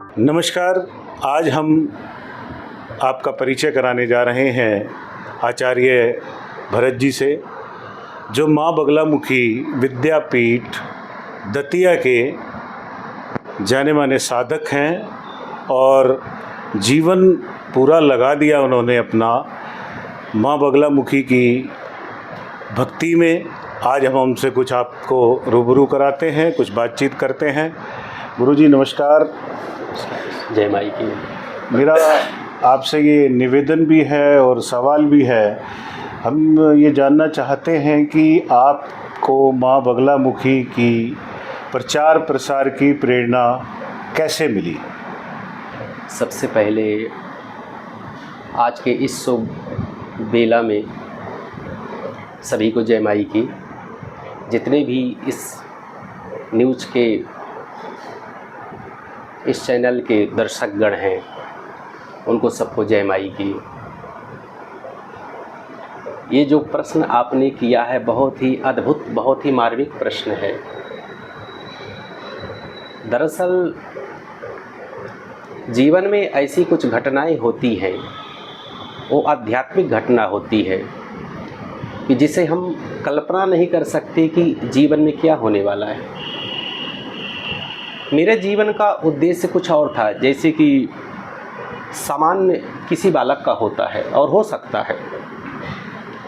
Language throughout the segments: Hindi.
नमस्कार। आज हम आपका परिचय कराने जा रहे हैं आचार्य भरत जी से, जो माँ बगलामुखी विद्यापीठ दतिया के जाने माने साधक हैं और जीवन पूरा लगा दिया उन्होंने अपना माँ बगलामुखी की भक्ति में। आज हम उनसे कुछ आपको रूबरू कराते हैं, कुछ बातचीत करते हैं। गुरुजी नमस्कार। जय माई की। मेरा आपसे ये निवेदन भी है और सवाल भी है। हम ये जानना चाहते हैं कि आपको माँ बगलामुखी की प्रचार प्रसार की प्रेरणा कैसे मिली? सबसे पहले आज के इस शुभ बेला में सभी को जय माई की। जितने भी इस न्यूज़ के इस चैनल के दर्शकगण हैं उनको सबको जय माई की। ये जो प्रश्न आपने किया है बहुत ही अद्भुत, बहुत ही मार्मिक प्रश्न है। दरअसल जीवन में ऐसी कुछ घटनाएं होती हैं, वो आध्यात्मिक घटना होती है कि जिसे हम कल्पना नहीं कर सकते कि जीवन में क्या होने वाला है। मेरे जीवन का उद्देश्य कुछ और था, जैसे कि सामान्य किसी बालक का होता है और हो सकता है।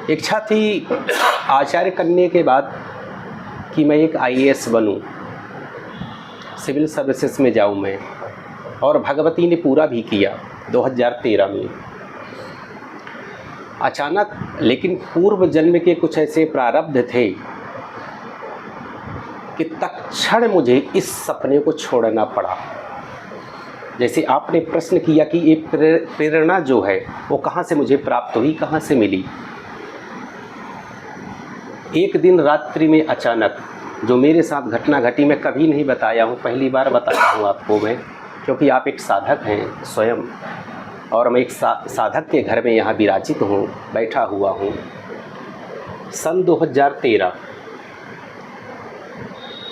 इच्छा थी आचार्य करने के बाद कि मैं एक IAS बनूं, सिविल सर्विसेज में जाऊं मैं, और भगवती ने पूरा भी किया 2013 में। अचानक लेकिन पूर्व जन्म के कुछ ऐसे प्रारब्ध थे कि तत्क्षण मुझे इस सपने को छोड़ना पड़ा। जैसे आपने प्रश्न किया कि ये प्रेरणा जो है वो कहाँ से मुझे प्राप्त हुई, कहाँ से मिली। एक दिन रात्रि में अचानक जो मेरे साथ घटना घटी, मैं कभी नहीं बताया हूँ, पहली बार बताता हूँ आपको मैं, क्योंकि आप एक साधक हैं स्वयं और मैं एक साधक के घर में यहाँ विराजित हूँ, बैठा हुआ हूँ। सन 2013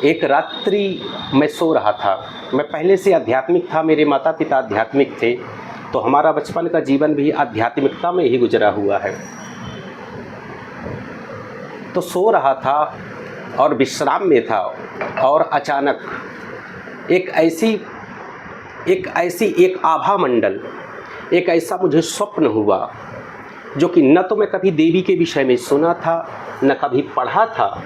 एक रात्रि मैं सो रहा था। मैं पहले से आध्यात्मिक था, मेरे माता पिता आध्यात्मिक थे, तो हमारा बचपन का जीवन भी आध्यात्मिकता में ही गुजरा हुआ है। तो सो रहा था और विश्राम में था और अचानक एक आभा मंडल, एक ऐसा मुझे स्वप्न हुआ जो कि न तो मैं कभी देवी के विषय में सुना था, न कभी पढ़ा था,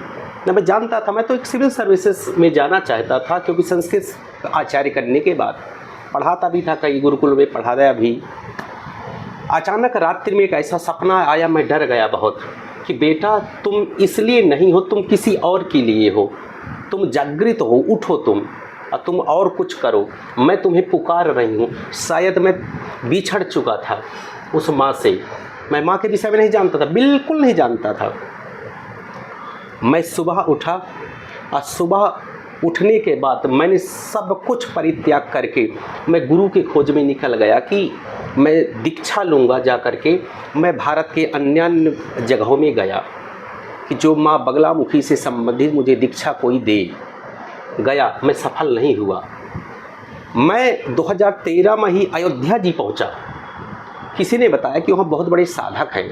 न मैं जानता था। मैं तो एक सिविल सर्विसेज में जाना चाहता था, क्योंकि संस्कृत आचार्य करने के बाद पढ़ाता भी था, कई गुरुकुल में पढ़ाया भी। अचानक रात्रि में एक ऐसा सपना आया, मैं डर गया बहुत कि बेटा तुम इसलिए नहीं हो, तुम किसी और के लिए हो, तुम जागृत हो, उठो तुम और तुम और कुछ करो, मैं तुम्हें पुकार रही हूँ। शायद मैं बिछड़ चुका था उस माँ से। मैं माँ के विषय में नहीं जानता था, बिल्कुल नहीं जानता था। मैं सुबह उठा और सुबह उठने के बाद मैंने सब कुछ परित्याग करके मैं गुरु के खोज में निकल गया कि मैं दीक्षा लूँगा। जा कर के मैं भारत के अन्य जगहों में गया कि जो माँ बगलामुखी से संबंधित मुझे दीक्षा कोई दे। गया, मैं सफल नहीं हुआ। मैं 2013 में ही अयोध्या जी पहुँचा। किसी ने बताया कि वहाँ बहुत बड़े साधक हैं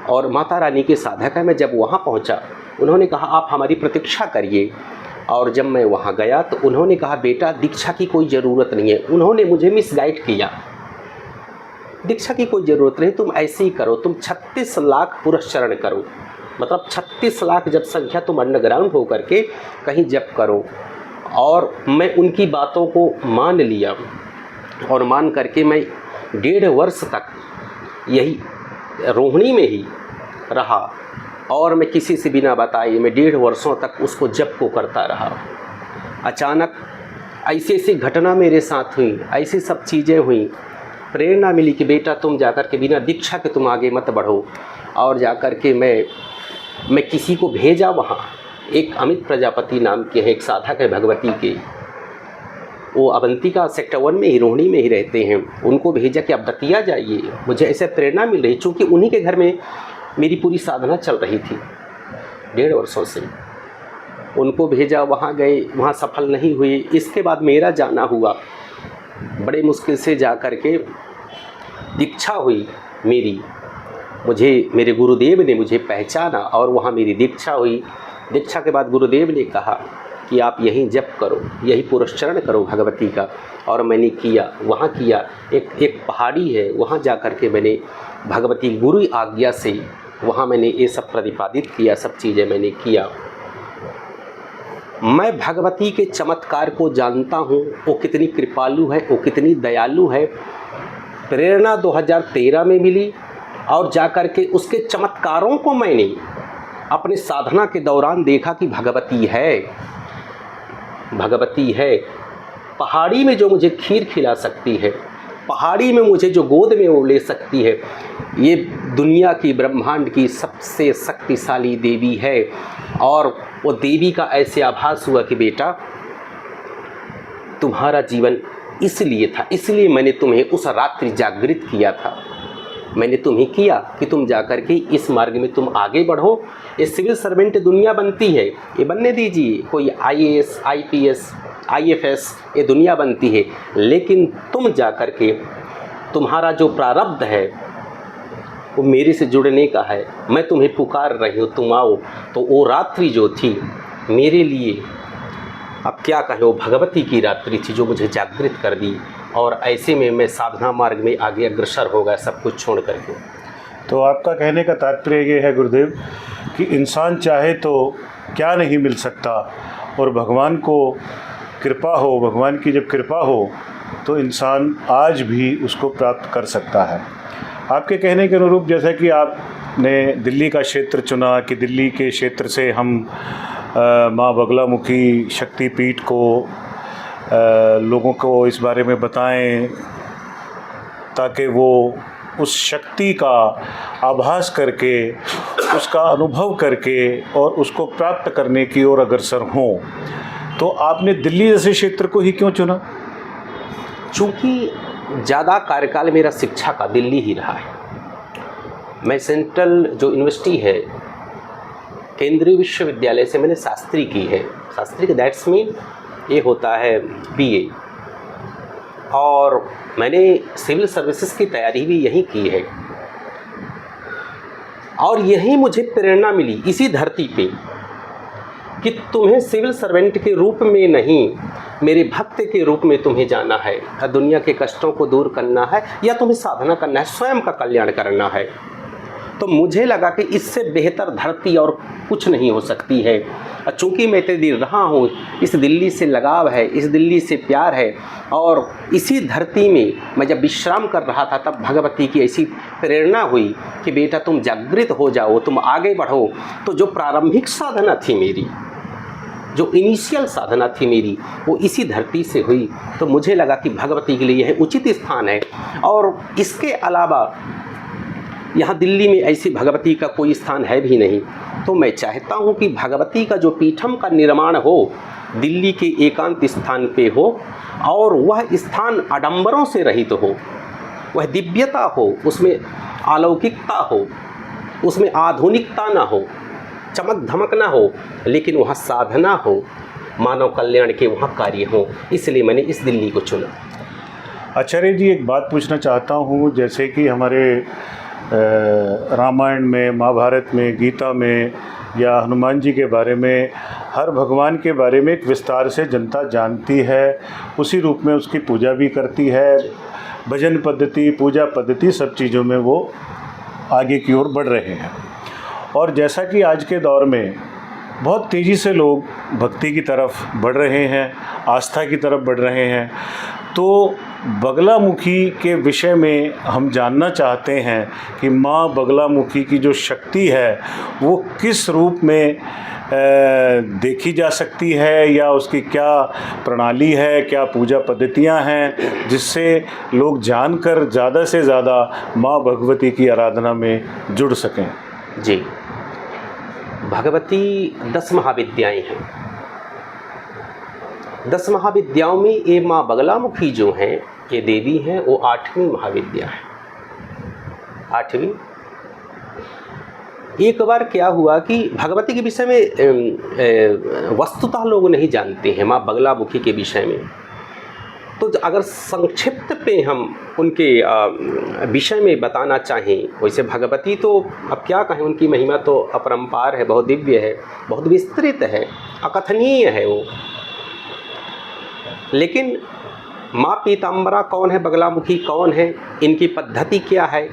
और माता रानी के साधक हैं। मैं जब वहाँ पहुँचा, उन्होंने कहा आप हमारी प्रतीक्षा करिए। और जब मैं वहाँ गया तो उन्होंने कहा बेटा दीक्षा की कोई ज़रूरत नहीं है। उन्होंने मुझे मिसगाइड किया, दीक्षा की कोई ज़रूरत नहीं, तुम ऐसे ही करो, तुम 36 लाख पुरस्चरण करो, मतलब 36 लाख जब संख्या तुम अंडरग्राउंड हो करके कहीं जप करो। और मैं उनकी बातों को मान लिया और मान करके मैं 1.5 वर्ष तक यही रोहिणी में ही रहा और मैं किसी से बिना बताए मैं 1.5 वर्षों तक उसको जप को करता रहा। अचानक ऐसी ऐसी घटना मेरे साथ हुई, ऐसी सब चीज़ें हुई, प्रेरणा मिली कि बेटा तुम जाकर के बिना दीक्षा के तुम आगे मत बढ़ो। और जाकर के मैं किसी को भेजा वहाँ। एक अमित प्रजापति नाम के हैं, एक साधक है भगवती के, वो अवंतिका सेक्टर 1 में ही, रोहिणी में ही रहते हैं। उनको भेजा कि आप दतिया जाइए। मुझे ऐसे प्रेरणा मिल रही, चूँकि उन्हीं के घर में मेरी पूरी साधना चल रही थी 1.5 वर्षों से। उनको भेजा, वहाँ गए, वहाँ सफल नहीं हुए। इसके बाद मेरा जाना हुआ बड़े मुश्किल से जा कर के दीक्षा हुई मेरी, मुझे मेरे गुरुदेव ने मुझे पहचाना और वहाँ मेरी दीक्षा हुई। दीक्षा के बाद गुरुदेव ने कहा कि आप यहीं जप करो, यही पुरस्चरण करो भगवती का। और मैंने किया, वहाँ किया। एक पहाड़ी है, वहाँ जा कर के मैंने भगवती गुरु आज्ञा से वहाँ मैंने ये सब प्रतिपादित किया, सब चीज़ें मैंने किया। मैं भगवती के चमत्कार को जानता हूँ, वो कितनी कृपालु है, वो कितनी दयालु है। प्रेरणा 2013 में मिली और जाकर के उसके चमत्कारों को मैंने अपने साधना के दौरान देखा कि भगवती है, भगवती है। पहाड़ी में जो मुझे खीर खिला सकती है, पहाड़ी में मुझे जो गोद में वो ले सकती है, ये दुनिया की ब्रह्मांड की सबसे शक्तिशाली देवी है। और वो देवी का ऐसे आभास हुआ कि बेटा तुम्हारा जीवन इसलिए था, इसलिए मैंने तुम्हें उस रात्रि जागृत किया था। मैंने तुम्हें किया कि तुम जाकर के इस मार्ग में तुम आगे बढ़ो। ये सिविल सर्वेंट दुनिया बनती है, ये बनने दीजिए, कोई IAS, IPS, IFS ये दुनिया बनती है, लेकिन तुम जाकर के तुम्हारा जो प्रारब्ध है वो मेरे से जुड़ने का है। मैं तुम्हें पुकार रही हूँ, तुम आओ। तो वो रात्रि जो थी मेरे लिए, अब क्या कहें, वो भगवती की रात्रि थी जो मुझे जागृत कर दी। और ऐसे में मैं साधना मार्ग में आगे अग्रसर हो गया, सब कुछ छोड़ करके। तो आपका कहने का तात्पर्य ये है गुरुदेव कि इंसान चाहे तो क्या नहीं मिल सकता, और भगवान को कृपा हो, भगवान की जब कृपा हो तो इंसान आज भी उसको प्राप्त कर सकता है। आपके कहने के अनुरूप, जैसा कि आपने दिल्ली का क्षेत्र चुना कि दिल्ली के क्षेत्र से हम माँ बगलामुखी शक्तिपीठ को लोगों को इस बारे में बताएं, ताकि वो उस शक्ति का आभास करके, उसका अनुभव करके और उसको प्राप्त करने की ओर अग्रसर हों। तो आपने दिल्ली जैसे क्षेत्र को ही क्यों चुना? चूँकि ज़्यादा कार्यकाल मेरा शिक्षा का दिल्ली ही रहा है। मैं सेंट्रल जो यूनिवर्सिटी है, केंद्रीय विश्वविद्यालय से मैंने शास्त्री की है। शास्त्री का दैट्स मीन ये होता है BA। और मैंने सिविल सर्विसेज की तैयारी भी यहीं की है, और यहीं मुझे प्रेरणा मिली इसी धरती पे कि तुम्हें सिविल सर्वेंट के रूप में नहीं, मेरे भक्त के रूप में तुम्हें जाना है। दुनिया के कष्टों को दूर करना है या तुम्हें साधना करना है, स्वयं का कल्याण करना है। तो मुझे लगा कि इससे बेहतर धरती और कुछ नहीं हो सकती है। चूँकि मैं इतने दिन रहा हूँ, इस दिल्ली से लगाव है, इस दिल्ली से प्यार है, और इसी धरती में मैं जब विश्राम कर रहा था तब भगवती की ऐसी प्रेरणा हुई कि बेटा तुम जागृत हो जाओ, तुम आगे बढ़ो। तो जो प्रारंभिक साधना थी मेरी, जो इनिशियल साधना थी मेरी, वो इसी धरती से हुई। तो मुझे लगा कि भगवती के लिए यह उचित स्थान है। और इसके अलावा यहाँ दिल्ली में ऐसी भगवती का कोई स्थान है भी नहीं। तो मैं चाहता हूँ कि भगवती का जो पीठम का निर्माण हो दिल्ली के एकांत स्थान पे हो, और वह स्थान आडंबरों से रहित हो, वह दिव्यता हो, उसमें अलौकिकता हो, उसमें आधुनिकता ना हो, चमक धमक ना हो, लेकिन वहाँ साधना हो, मानव कल्याण के वहाँ कार्य हो। इसलिए मैंने इस दिल्ली को चुना। आचार्य जी, एक बात पूछना चाहता हूँ, जैसे कि हमारे रामायण में, महाभारत में, गीता में या हनुमान जी के बारे में, हर भगवान के बारे में एक विस्तार से जनता जानती है, उसी रूप में उसकी पूजा भी करती है। भजन पद्धति, पूजा पद्धति, सब चीज़ों में वो आगे की ओर बढ़ रहे हैं। और जैसा कि आज के दौर में बहुत तेज़ी से लोग भक्ति की तरफ बढ़ रहे हैं, आस्था की तरफ बढ़ रहे हैं, तो बगलामुखी के विषय में हम जानना चाहते हैं कि माँ बगलामुखी की जो शक्ति है वो किस रूप में देखी जा सकती है, या उसकी क्या प्रणाली है, क्या पूजा पद्धतियाँ हैं, जिससे लोग जानकर ज़्यादा से ज़्यादा माँ भगवती की आराधना में जुड़ सकें। जी, भगवती 10 महाविद्याएँ हैं। 10 महाविद्याओं में ये माँ बगलामुखी जो हैं, ये देवी हैं, वो 8वीं महाविद्या है। 8वीं। एक बार क्या हुआ कि भगवती के विषय में वस्तुतः लोग नहीं जानते हैं, माँ बगलामुखी के विषय में। तो अगर संक्षिप्त पे हम उनके विषय में बताना चाहें, वैसे भगवती तो अब क्या कहें, उनकी महिमा तो अपरंपार है, बहुत दिव्य है, बहुत विस्तृत है, अकथनीय है वो। लेकिन माँ पीताम्बरा कौन है, बगलामुखी कौन है, इनकी पद्धति क्या है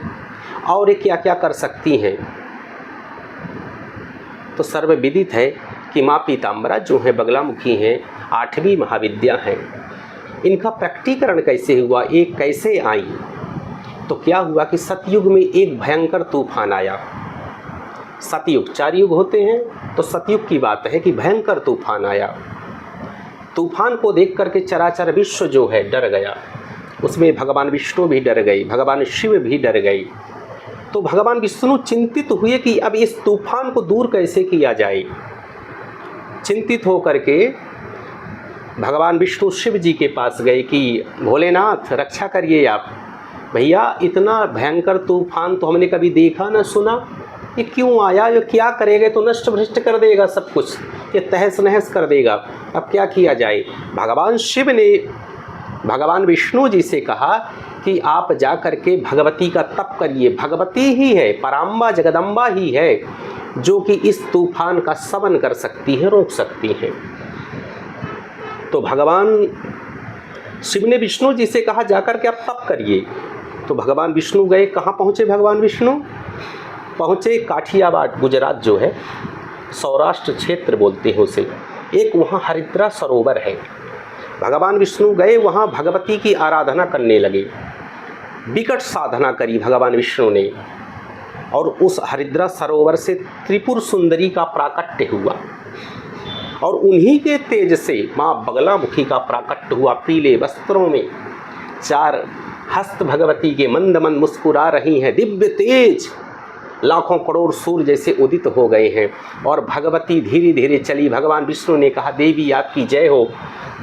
और ये क्या क्या कर सकती हैं, तो सर्वविदित है कि माँ पीताम्बरा जो है बगलामुखी हैं, 8वीं महाविद्या हैं। इनका प्रकटीकरण कैसे हुआ, एक कैसे आई, तो क्या हुआ कि सतयुग में एक भयंकर तूफान आया। सतयुग, 4 युग होते हैं, तो सतयुग की बात है कि भयंकर तूफान आया। तूफान को देख करके चराचर विश्व जो है डर गया। उसमें भगवान विष्णु भी डर गई, भगवान शिव भी डर गई। तो भगवान विष्णु चिंतित हुए कि अब इस तूफान को दूर कैसे किया जाए। चिंतित होकर के भगवान विष्णु शिव जी के पास गए कि भोलेनाथ रक्षा करिए आप, भैया इतना भयंकर तूफान तो हमने कभी देखा ना सुना, ये क्यों आया, ये क्या करेगा, तो नष्ट भ्रष्ट कर देगा सब कुछ, ये तहस नहस कर देगा, अब क्या किया जाए। भगवान शिव ने भगवान विष्णु जी से कहा कि आप जा कर के भगवती का तप करिए। भगवती ही है, पराम्बा जगदम्बा ही है जो कि इस तूफान का शमन कर सकती है, रोक सकती है। तो भगवान शिव ने विष्णु जी से कहा जाकर के आप तप करिए। तो भगवान विष्णु गए, कहाँ पहुँचे भगवान विष्णु, पहुँचे काठियावाड़, गुजरात जो है, सौराष्ट्र क्षेत्र बोलते हैं उसे। एक वहाँ हरिद्रा सरोवर है। भगवान विष्णु गए वहाँ, भगवती की आराधना करने लगे। विकट साधना करी भगवान विष्णु ने, और उस हरिद्रा सरोवर से त्रिपुर सुंदरी का प्राकट्य हुआ, और उन्हीं के तेज से माँ बगलामुखी का प्राकट्य हुआ। पीले वस्त्रों में 4 हस्त भगवती के मंद मंद मुस्कुरा रही हैं, दिव्य तेज, लाखों करोड़ सूर्य जैसे उदित हो गए हैं। और भगवती धीरे धीरे चली। भगवान विष्णु ने कहा देवी आपकी जय हो।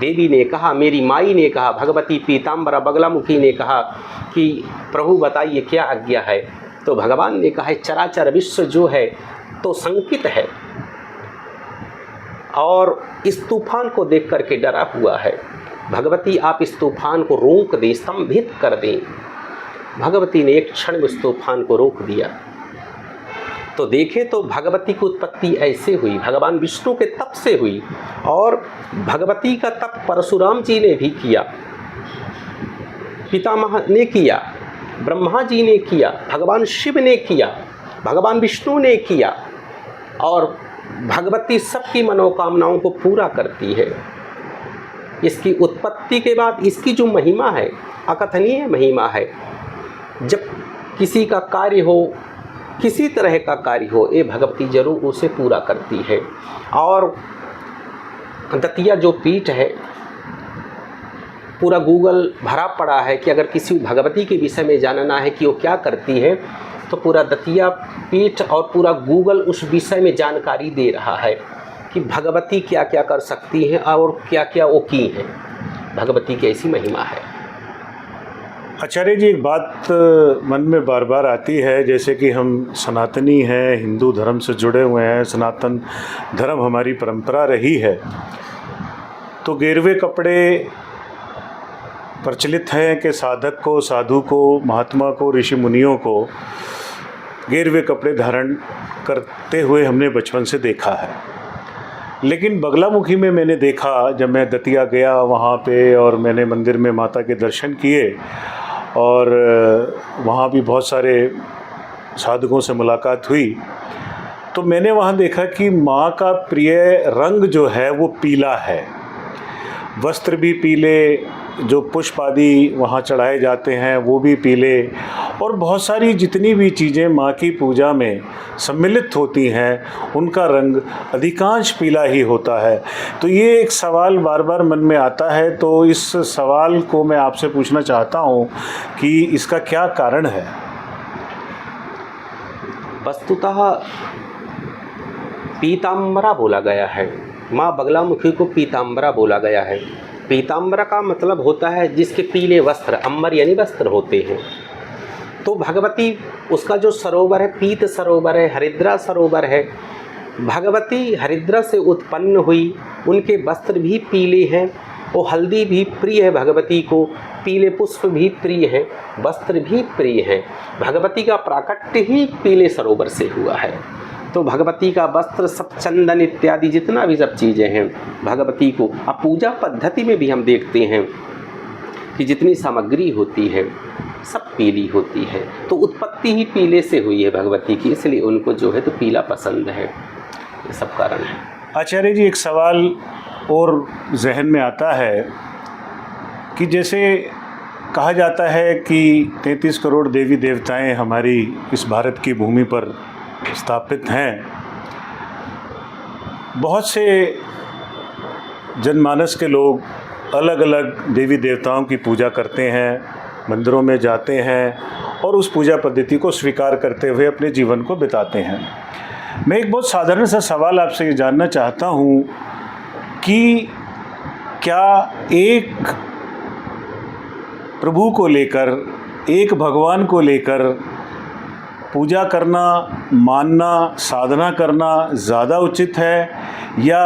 देवी ने कहा, मेरी माई ने कहा, भगवती पीताम्बरा बगलामुखी ने कहा कि प्रभु बताइए क्या आज्ञा है। तो भगवान ने कहा चराचर विश्व जो है तो संकित है और इस तूफान को देख करके डरा हुआ है। भगवती आप इस तूफान को रोक दें, स्तंभित कर दें। भगवती ने एक क्षण में उस तूफान को रोक दिया। तो देखें तो भगवती की उत्पत्ति ऐसे हुई, भगवान विष्णु के तप से हुई। और भगवती का तप परशुराम जी ने भी किया, पितामह ने किया, ब्रह्मा जी ने किया, भगवान शिव ने किया, भगवान विष्णु ने किया। और भगवती सबकी मनोकामनाओं को पूरा करती है। इसकी उत्पत्ति के बाद इसकी जो महिमा है, अकथनीय महिमा है। जब किसी का कार्य हो, किसी तरह का कार्य हो, ये भगवती जरूर उसे पूरा करती है। और दतिया जो पीठ है, पूरा गूगल भरा पड़ा है कि अगर किसी भगवती के विषय में जानना है कि वो क्या करती है, तो पूरा दतिया पीठ और पूरा गूगल उस विषय में जानकारी दे रहा है कि भगवती क्या क्या कर सकती हैं और क्या क्या वो की हैं। भगवती की ऐसी महिमा है। आचार्य जी, एक बात मन में बार बार आती है, जैसे कि हम सनातनी हैं, हिंदू धर्म से जुड़े हुए हैं, सनातन धर्म हमारी परंपरा रही है, तो गेरुए कपड़े प्रचलित हैं कि साधक को, साधु को, महात्मा को, ऋषि मुनियों को गेरुए कपड़े धारण करते हुए हमने बचपन से देखा है। लेकिन बगलामुखी में मैंने देखा, जब मैं दतिया गया वहाँ पे और मैंने मंदिर में माता के दर्शन किए और वहाँ भी बहुत सारे साधकों से मुलाकात हुई, तो मैंने वहाँ देखा कि माँ का प्रिय रंग जो है वो पीला है। वस्त्र भी पीले, जो पुष्प आदि वहाँ चढ़ाए जाते हैं वो भी पीले, और बहुत सारी जितनी भी चीज़ें माँ की पूजा में सम्मिलित होती हैं उनका रंग अधिकांश पीला ही होता है। तो ये एक सवाल बार बार मन में आता है, तो इस सवाल को मैं आपसे पूछना चाहता हूँ कि इसका क्या कारण है। वस्तुतः पीताम्बरा बोला गया है, माँ बगलामुखी को पीताम्बरा बोला गया है। पीताम्बरा का मतलब होता है जिसके पीले वस्त्र, अम्बर यानी वस्त्र होते हैं। तो भगवती, उसका जो सरोवर है पीत सरोवर है, हरिद्रा सरोवर है। भगवती हरिद्रा से उत्पन्न हुई, उनके वस्त्र भी पीले हैं। वो हल्दी भी प्रिय है भगवती को, पीले पुष्प भी प्रिय हैं, वस्त्र भी प्रिय हैं। भगवती का प्राकट्य ही पीले सरोवर से हुआ है। तो भगवती का वस्त्र, सब चंदन इत्यादि जितना भी सब चीज़ें हैं भगवती को। अब पूजा पद्धति में भी हम देखते हैं कि जितनी सामग्री होती है सब पीली होती है। तो उत्पत्ति ही पीले से हुई है भगवती की, इसलिए उनको जो है तो पीला पसंद है। ये सब कारण है। आचार्य जी, एक सवाल और जहन में आता है कि जैसे कहा जाता है कि 33 करोड़ देवी देवताएं हमारी इस भारत की भूमि पर स्थापित हैं। बहुत से जनमानस के लोग अलग अलग देवी देवताओं की पूजा करते हैं, मंदिरों में जाते हैं और उस पूजा पद्धति को स्वीकार करते हुए अपने जीवन को बिताते हैं। मैं एक बहुत साधारण सा सवाल आपसे ये जानना चाहता हूँ कि क्या एक प्रभु को लेकर, एक भगवान को लेकर पूजा करना, मानना, साधना करना ज़्यादा उचित है, या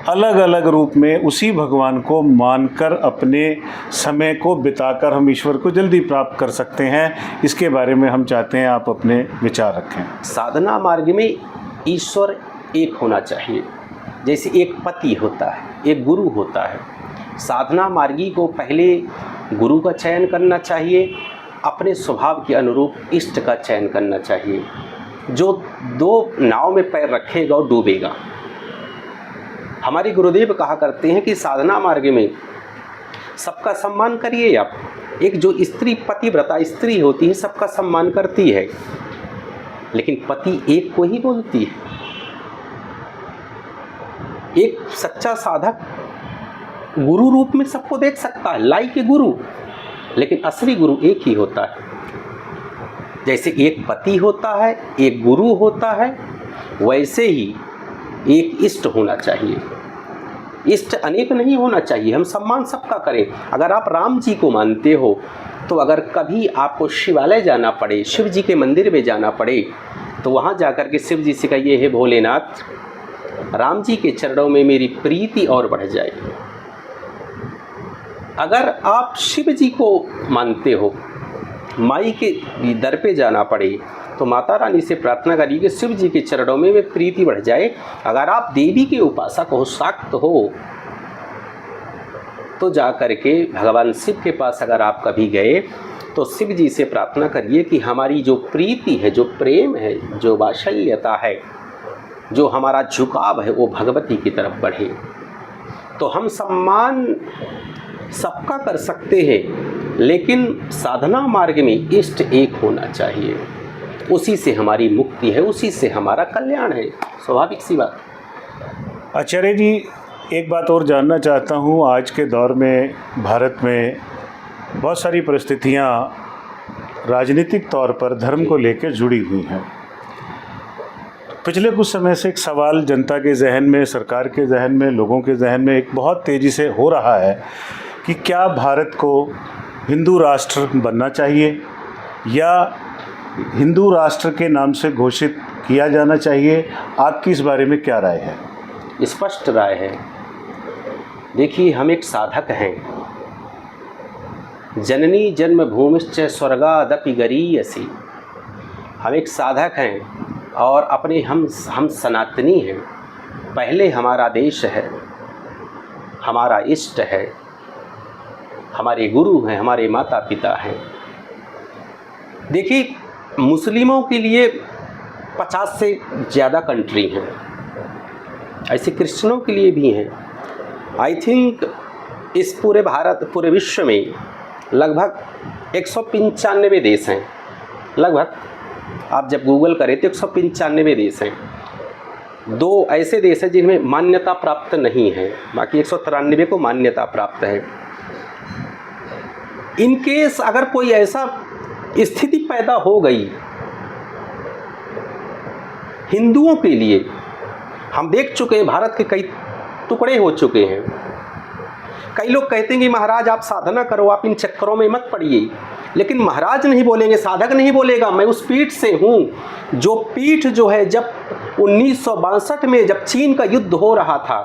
अलग अलग रूप में उसी भगवान को मानकर अपने समय को बिताकर हम ईश्वर को जल्दी प्राप्त कर सकते हैं? इसके बारे में हम चाहते हैं आप अपने विचार रखें। साधना मार्ग में ईश्वर एक होना चाहिए। जैसे एक पति होता है, एक गुरु होता है। साधना मार्गी को पहले गुरु का चयन करना चाहिए, अपने स्वभाव के अनुरूप इष्ट का चयन करना चाहिए। जो दो नाव में पैर रखेगा वो डूबेगा। हमारे गुरुदेव कहा करते हैं कि साधना मार्ग में सबका सम्मान करिए आप। एक जो स्त्री, पतिव्रता स्त्री होती है, सबका सम्मान करती है, लेकिन पति एक को ही बोलती है। एक सच्चा साधक गुरु रूप में सबको देख सकता है, लाई के गुरु, लेकिन असली गुरु एक ही होता है। जैसे एक पति होता है, एक गुरु होता है, वैसे ही एक इष्ट होना चाहिए। इष्ट अनेक नहीं होना चाहिए। हम सम्मान सबका करें। अगर आप राम जी को मानते हो तो अगर कभी आपको शिवालय जाना पड़े, शिव जी के मंदिर में जाना पड़े, तो वहाँ जाकर के शिव जी से कहिए, हे भोलेनाथ, राम जी के चरणों में मेरी प्रीति और बढ़ जाए। अगर आप शिव जी को मानते हो, माई के दर पे जाना पड़े, तो माता रानी से प्रार्थना करिए कि शिव जी के चरणों में वे प्रीति बढ़ जाए। अगर आप देवी के उपासक हो, शाक्त हो, तो जा कर के भगवान शिव के पास अगर आप कभी गए तो शिव जी से प्रार्थना करिए कि हमारी जो प्रीति है, जो प्रेम है, जो वात्सल्यता है, जो हमारा झुकाव है, वो भगवती की तरफ बढ़े। तो हम सम्मान सबका कर सकते हैं, लेकिन साधना मार्ग में इष्ट एक होना चाहिए। उसी से हमारी मुक्ति है, उसी से हमारा कल्याण है। स्वाभाविक सी बात। आचार्य जी, एक बात और जानना चाहता हूँ। आज के दौर में भारत में बहुत सारी परिस्थितियाँ राजनीतिक तौर पर धर्म को लेकर जुड़ी हुई हैं। पिछले कुछ समय से एक सवाल जनता के जहन में, सरकार के जहन में, लोगों के जहन में एक बहुत तेज़ी से हो रहा है कि क्या भारत को हिंदू राष्ट्र बनना चाहिए या हिंदू राष्ट्र के नाम से घोषित किया जाना चाहिए? आपकी इस बारे में क्या राय है? स्पष्ट राय है। देखिए, हम एक साधक हैं। जननी जन्मभूमिश्च स्वर्गादपि गरीयसी। हम एक साधक हैं और अपने हम सनातनी हैं। पहले हमारा देश है, हमारा इष्ट है, हमारे गुरु हैं, हमारे माता पिता हैं। देखिए, मुस्लिमों के लिए 50 से ज़्यादा कंट्री हैं, ऐसे क्रिश्चियनों के लिए भी हैं। आई थिंक इस पूरे भारत, पूरे विश्व में लगभग 195 देश हैं। लगभग आप जब गूगल करें तो 195 देश हैं। 2 ऐसे देश हैं जिनमें मान्यता प्राप्त नहीं है, बाकी 193 को मान्यता प्राप्त है। इन केस अगर कोई ऐसा स्थिति पैदा हो गई हिंदुओं के लिए, हम देख चुके हैं भारत के कई टुकड़े हो चुके हैं। कई लोग कहते हैं कि महाराज आप साधना करो, आप इन चक्करों में मत पड़िए, लेकिन महाराज नहीं बोलेंगे, साधक नहीं बोलेगा। मैं उस पीठ से हूँ जो पीठ जो है, जब 1962 में जब चीन का युद्ध हो रहा था,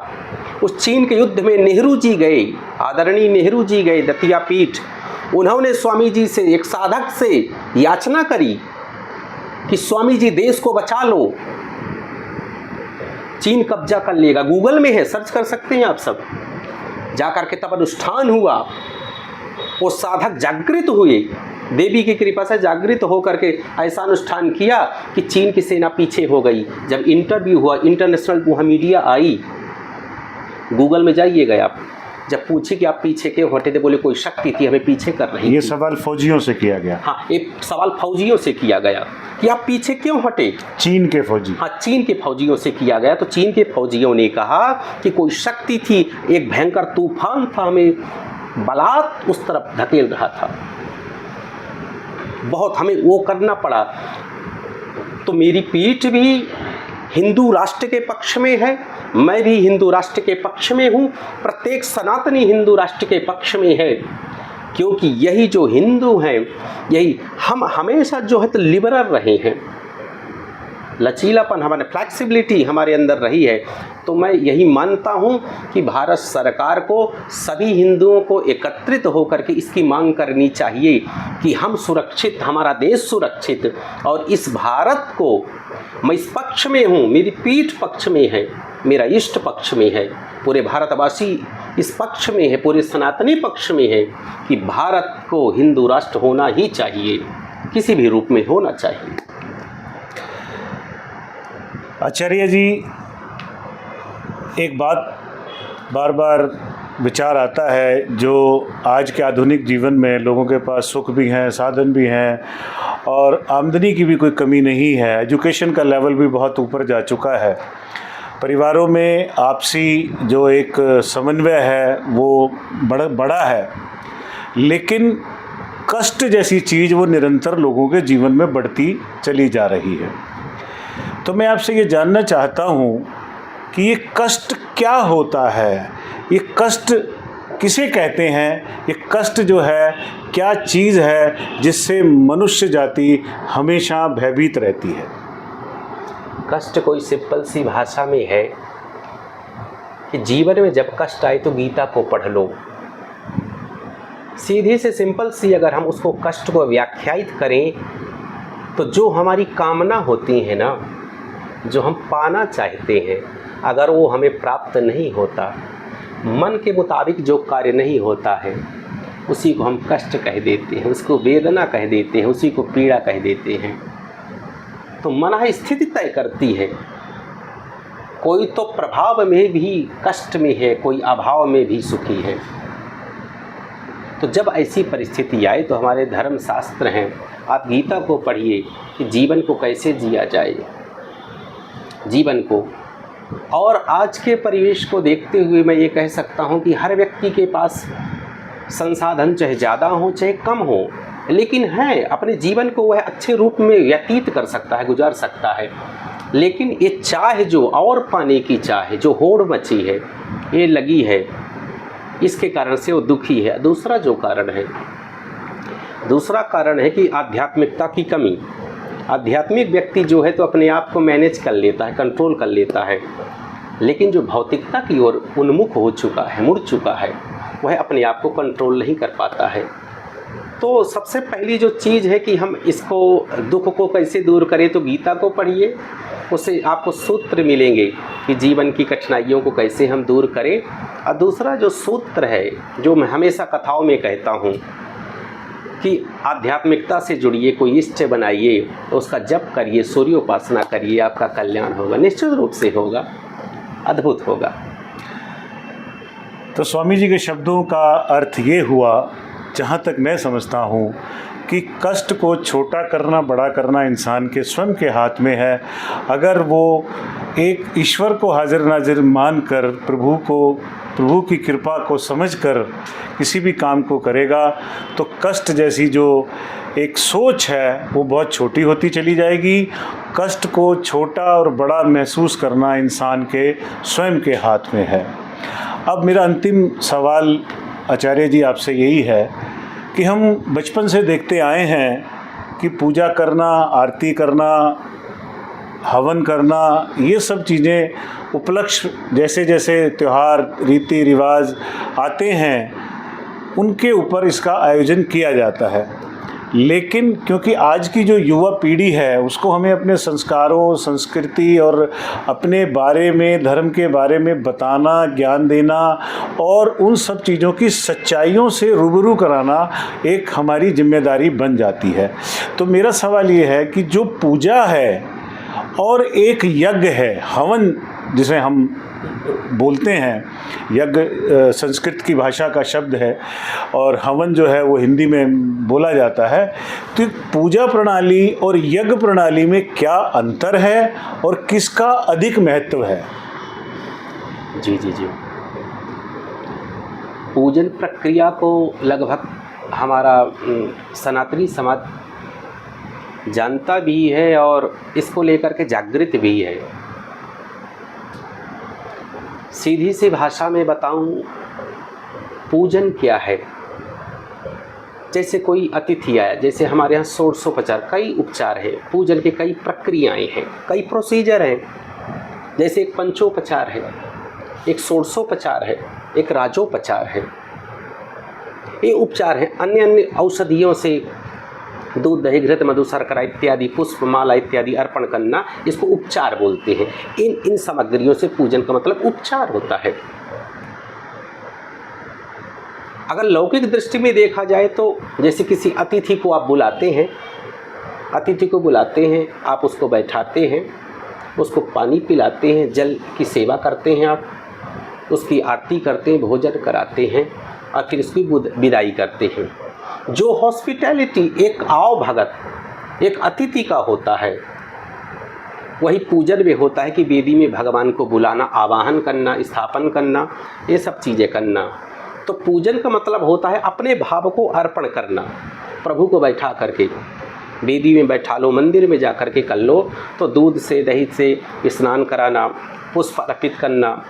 उस चीन के युद्ध में नेहरू जी गए, आदरणीय नेहरू जी गए दतिया पीठ। उन्होंने स्वामी जी से, एक साधक से याचना करी कि स्वामी जी देश को बचा लो, चीन कब्जा कर लेगा। गूगल में है, सर्च कर सकते हैं आप सब जाकर के। तब अनुष्ठान हुआ, वो साधक जागृत हुए, देवी की कृपा से जागृत होकर के ऐसा अनुष्ठान किया कि चीन की सेना पीछे हो गई। जब इंटरव्यू हुआ, इंटरनेशनल वहाँ मीडिया आई, गूगल में जाइएगा आप, जब पूछे कि आप पीछे क्यों हटे थे, बोले कोई शक्ति थी हमें पीछे कर रही थी। ये सवाल फौजियों से किया गया। हाँ, एक सवाल फौजियों से किया गया कि आप पीछे क्यों हटे, चीन के फौजी। हाँ, चीन के फौजियों से किया गया। तो चीन के फौजियों ने कहा कि कोई शक्ति थी, एक भयंकर तूफान था, हमें बलात् उस तरफ धकेल रहा था, बहुत हमें वो करना पड़ा। तो मेरी पीठ भी हिंदू राष्ट्र के पक्ष में है, मैं भी हिंदू राष्ट्र के पक्ष में हूँ, प्रत्येक सनातनी हिंदू राष्ट्र के पक्ष में है, क्योंकि यही जो हिंदू हैं, यही हम हमेशा जो है तो लिबरल रहे हैं, लचीलापन हमारे, फ्लैक्सिबिलिटी हमारे अंदर रही है। तो मैं यही मानता हूँ कि भारत सरकार को सभी हिंदुओं को एकत्रित होकर के इसकी मांग करनी चाहिए कि हम सुरक्षित, हमारा देश सुरक्षित, और इस भारत को, मैं इस पक्ष में हूँ, मेरी पीठ पक्ष में है, मेरा इष्ट पक्ष में है, पूरे भारतवासी इस पक्ष में है, पूरे सनातनी पक्ष में है कि भारत को हिंदू राष्ट्र होना ही चाहिए, किसी भी रूप में होना चाहिए। आचार्य जी, एक बात बार बार विचार आता है, जो आज के आधुनिक जीवन में लोगों के पास सुख भी हैं, साधन भी हैं और आमदनी की भी कोई कमी नहीं है, एजुकेशन का लेवल भी बहुत ऊपर जा चुका है, परिवारों में आपसी जो एक समन्वय है वो बड़ा है, लेकिन कष्ट जैसी चीज़ वो निरंतर लोगों के जीवन में बढ़ती चली जा रही है। तो मैं आपसे ये जानना चाहता हूँ कि ये कष्ट क्या होता है, ये कष्ट किसे कहते हैं, ये कष्ट जो है क्या चीज़ है जिससे मनुष्य जाति हमेशा भयभीत रहती है। कष्ट कोई सिंपल सी भाषा में है कि जीवन में जब कष्ट आए तो गीता को पढ़ लो। सीधी से सिंपल सी अगर हम उसको कष्ट को व्याख्यायित करें तो जो हमारी कामना होती है ना, जो हम पाना चाहते हैं, अगर वो हमें प्राप्त नहीं होता, मन के मुताबिक जो कार्य नहीं होता है, उसी को हम कष्ट कह देते हैं, उसको वेदना कह देते हैं, उसी को पीड़ा कह देते हैं। तो मन स्थिति तय करती है, कोई तो प्रभाव में भी कष्ट में है, कोई अभाव में भी सुखी है। तो जब ऐसी परिस्थिति आए तो हमारे धर्म शास्त्र हैं, आप गीता को पढ़िए कि जीवन को कैसे जिया जाए, जीवन को। और आज के परिवेश को देखते हुए मैं ये कह सकता हूँ कि हर व्यक्ति के पास संसाधन चाहे ज़्यादा हो चाहे कम हो, लेकिन है अपने जीवन को वह अच्छे रूप में व्यतीत कर सकता है, गुजार सकता है। लेकिन ये चाह जो और पाने की चाह जो होड़ मची है, ये लगी है, इसके कारण से वो दुखी है। दूसरा जो कारण है, दूसरा कारण है कि आध्यात्मिकता की कमी। आध्यात्मिक व्यक्ति जो है तो अपने आप को मैनेज कर लेता है, कंट्रोल कर लेता है, लेकिन जो भौतिकता की ओर उन्मुख हो चुका है, मुड़ चुका है, वह अपने आप को कंट्रोल नहीं कर पाता है। तो सबसे पहली जो चीज़ है कि हम इसको, दुख को कैसे दूर करें, तो गीता को पढ़िए, उससे आपको सूत्र मिलेंगे कि जीवन की कठिनाइयों को कैसे हम दूर करें। और दूसरा जो सूत्र है, जो मैं हमेशा कथाओं में कहता हूँ कि आध्यात्मिकता से जुड़िए, कोई इष्ट बनाइए, तो उसका जप करिए, सूर्योपासना करिए, आपका कल्याण होगा, निश्चित रूप से होगा, अद्भुत होगा। तो स्वामी जी के शब्दों का अर्थ ये हुआ, जहाँ तक मैं समझता हूँ, कि कष्ट को छोटा करना बड़ा करना इंसान के स्वयं के हाथ में है। अगर वो एक ईश्वर को हाजिर नाजिर मानकर, प्रभु की कृपा को समझकर किसी भी काम को करेगा, तो कष्ट जैसी जो एक सोच है वो बहुत छोटी होती चली जाएगी। कष्ट को छोटा और बड़ा महसूस करना इंसान के स्वयं के हाथ में है। अब मेरा अंतिम सवाल आचार्य जी आपसे यही है कि हम बचपन से देखते आए हैं कि पूजा करना, आरती करना हवन करना, ये सब चीज़ें उपलक्ष्य जैसे जैसे त्यौहार रीति रिवाज आते हैं उनके ऊपर इसका आयोजन किया जाता है। लेकिन क्योंकि आज की जो युवा पीढ़ी है उसको हमें अपने संस्कारों, संस्कृति और अपने बारे में, धर्म के बारे में बताना, ज्ञान देना और उन सब चीज़ों की सच्चाइयों से रूबरू कराना एक हमारी जिम्मेदारी बन जाती है। तो मेरा सवाल ये है कि जो पूजा है और एक यज्ञ है, हवन जिसे हम बोलते हैं, यज्ञ संस्कृत की भाषा का शब्द है और हवन जो है वो हिंदी में बोला जाता है, तो पूजा प्रणाली और यज्ञ प्रणाली में क्या अंतर है और किसका अधिक महत्व है? जी जी जी, पूजन प्रक्रिया को लगभग हमारा सनातनी समाज जानता भी है और इसको लेकर के जागृत भी है। सीधी सी भाषा में बताऊं, पूजन क्या है? जैसे कोई अतिथि आया, जैसे हमारे यहाँ षोडशोपचार, कई उपचार है, पूजन के कई प्रक्रियाएं हैं, कई प्रोसीजर हैं। जैसे एक पंचोपचार है, एक षोडशोपचार है, एक राजोपचार है, ये उपचार हैं। अन्य अन्य औषधियों से दूध, दही, घृत, मधु, शर्करा इत्यादि, पुष्प, माला इत्यादि अर्पण करना, इसको उपचार बोलते हैं। इन सामग्रियों से पूजन का मतलब उपचार होता है। अगर लौकिक दृष्टि में देखा जाए तो जैसे किसी अतिथि को आप बुलाते हैं, आप उसको बैठाते हैं, उसको पानी पिलाते हैं, जल की सेवा करते हैं, आप उसकी आरती करते हैं, भोजन कराते हैं और फिर उसकी विदाई करते हैं। जो हॉस्पिटैलिटी एक आओ भगत, एक अतिथि का होता है, वही पूजन में होता है कि वेदी में भगवान को बुलाना, आवाहन करना, स्थापन करना, ये सब चीज़ें करना। तो पूजन का मतलब होता है अपने भाव को अर्पण करना। प्रभु को बैठा करके वेदी में बैठा लो, मंदिर में जा कर के कर लो, तो दूध से, दही से स्नान कराना, पुष्प अर्पित करना,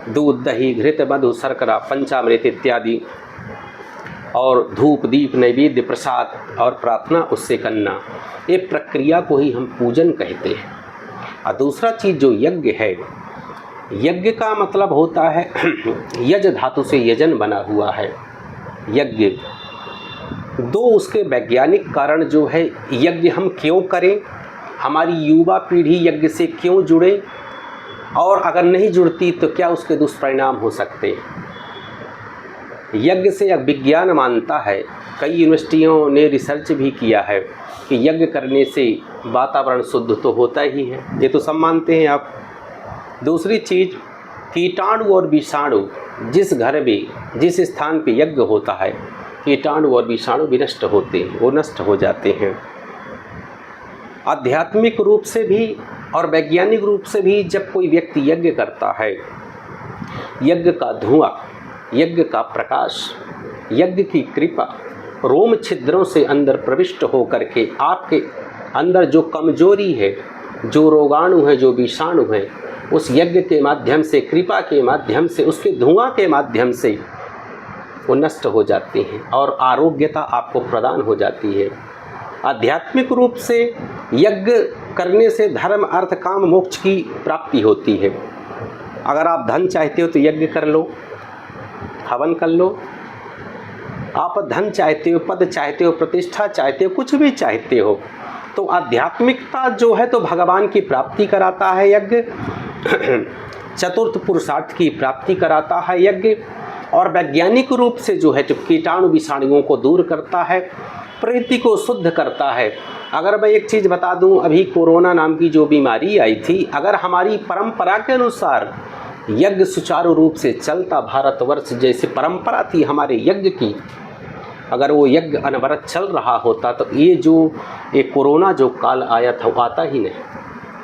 दूध, दही, घृत, मधु, शर्करा, पंचामृत इत्यादि, और धूप, दीप, नैवेद्य, प्रसाद और प्रार्थना उससे करना, ये प्रक्रिया को ही हम पूजन कहते हैं। और दूसरा चीज़ जो यज्ञ है, यज्ञ का मतलब होता है यज धातु से यजन बना हुआ है। यज्ञ दो उसके वैज्ञानिक कारण जो है, यज्ञ हम क्यों करें, हमारी युवा पीढ़ी यज्ञ से क्यों जुड़े, और अगर नहीं जुड़ती तो क्या उसके दुष्परिणाम हो सकते हैं। यज्ञ से विज्ञान मानता है, कई यूनिवर्सिटियों ने रिसर्च भी किया है कि यज्ञ करने से वातावरण शुद्ध तो होता ही है, ये तो सब मानते हैं आप। दूसरी चीज़, कीटाणु और विषाणु जिस घर में, जिस स्थान पे यज्ञ होता है, कीटाणु और विषाणु विनष्ट होते हैं, वो नष्ट हो जाते हैं। आध्यात्मिक रूप से भी और वैज्ञानिक रूप से भी जब कोई व्यक्ति यज्ञ करता है, यज्ञ का धुआं, यज्ञ का प्रकाश, यज्ञ की कृपा रोम छिद्रों से अंदर प्रविष्ट हो करके आपके अंदर जो कमजोरी है, जो रोगाणु है, जो विषाणु है, उस यज्ञ के माध्यम से, कृपा के माध्यम से, उसके धुआं के माध्यम से वो नष्ट हो जाते हैं और आरोग्यता आपको प्रदान हो जाती है। आध्यात्मिक रूप से यज्ञ करने से धर्म, अर्थ, काम, मोक्ष की प्राप्ति होती है। अगर आप धन चाहते हो तो यज्ञ कर लो, हवन कर लो। आप धन चाहते हो, पद चाहते हो, प्रतिष्ठा चाहते हो, कुछ भी चाहते हो, तो आध्यात्मिकता जो है तो भगवान की प्राप्ति कराता है यज्ञ, चतुर्थ पुरुषार्थ की प्राप्ति कराता है यज्ञ, और वैज्ञानिक रूप से जो है कीटाणु विषाणुओं को दूर करता है, प्रकृति को शुद्ध करता है। अगर मैं एक चीज़ बता दूं, अभी कोरोना नाम की जो बीमारी आई थी, अगर हमारी परंपरा के अनुसार यज्ञ सुचारू रूप से चलता, भारतवर्ष जैसे परंपरा थी हमारे यज्ञ की, अगर वो यज्ञ अनवरत चल रहा होता तो ये कोरोना जो काल आया था वो आता ही नहीं।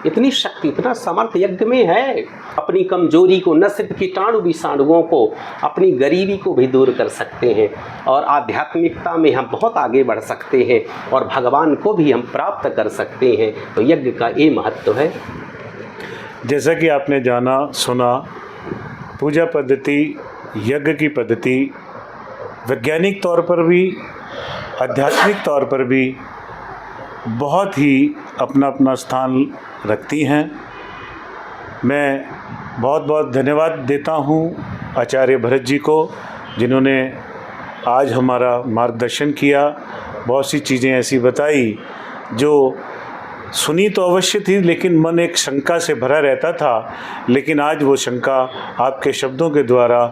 इतनी शक्ति, इतना समर्थ यज्ञ में है। अपनी कमजोरी को, न सिर्फ कीटाणु विषाणुओं को, अपनी गरीबी को भी दूर कर सकते हैं और आध्यात्मिकता में हम बहुत आगे बढ़ सकते हैं और भगवान को भी हम प्राप्त कर सकते हैं। तो यज्ञ का ये महत्व है। जैसा कि आपने जाना सुना, पूजा पद्धति, यज्ञ की पद्धति वैज्ञानिक तौर पर भी, आध्यात्मिक तौर पर भी बहुत ही अपना अपना स्थान रखती हैं। मैं बहुत बहुत धन्यवाद देता हूँ आचार्य भरत जी को, जिन्होंने आज हमारा मार्गदर्शन किया, बहुत सी चीज़ें ऐसी बताई जो सुनी तो अवश्य थी, लेकिन मन एक शंका से भरा रहता था, लेकिन आज वो शंका आपके शब्दों के द्वारा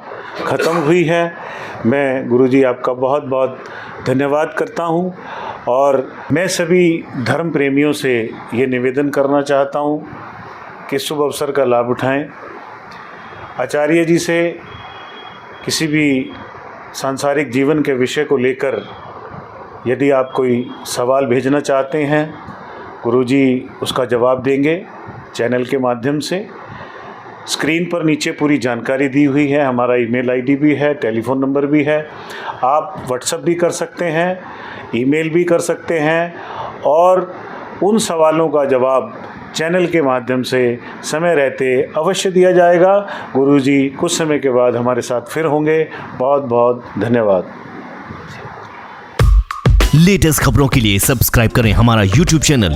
ख़त्म हुई है। मैं गुरुजी आपका बहुत बहुत धन्यवाद करता हूँ और मैं सभी धर्म प्रेमियों से ये निवेदन करना चाहता हूँ कि शुभ अवसर का लाभ उठाएं। आचार्य जी से किसी भी सांसारिक जीवन के विषय को लेकर यदि आप कोई सवाल भेजना चाहते हैं, गुरुजी उसका जवाब देंगे चैनल के माध्यम से। स्क्रीन पर नीचे पूरी जानकारी दी हुई है, हमारा ईमेल आईडी भी है, टेलीफ़ोन नंबर भी है। आप व्हाट्सएप भी कर सकते हैं, ईमेल भी कर सकते हैं और उन सवालों का जवाब चैनल के माध्यम से समय रहते अवश्य दिया जाएगा। गुरुजी कुछ समय के बाद हमारे साथ फिर होंगे। बहुत बहुत धन्यवाद। लेटेस्ट खबरों के लिए सब्सक्राइब करें हमारा YouTube चैनल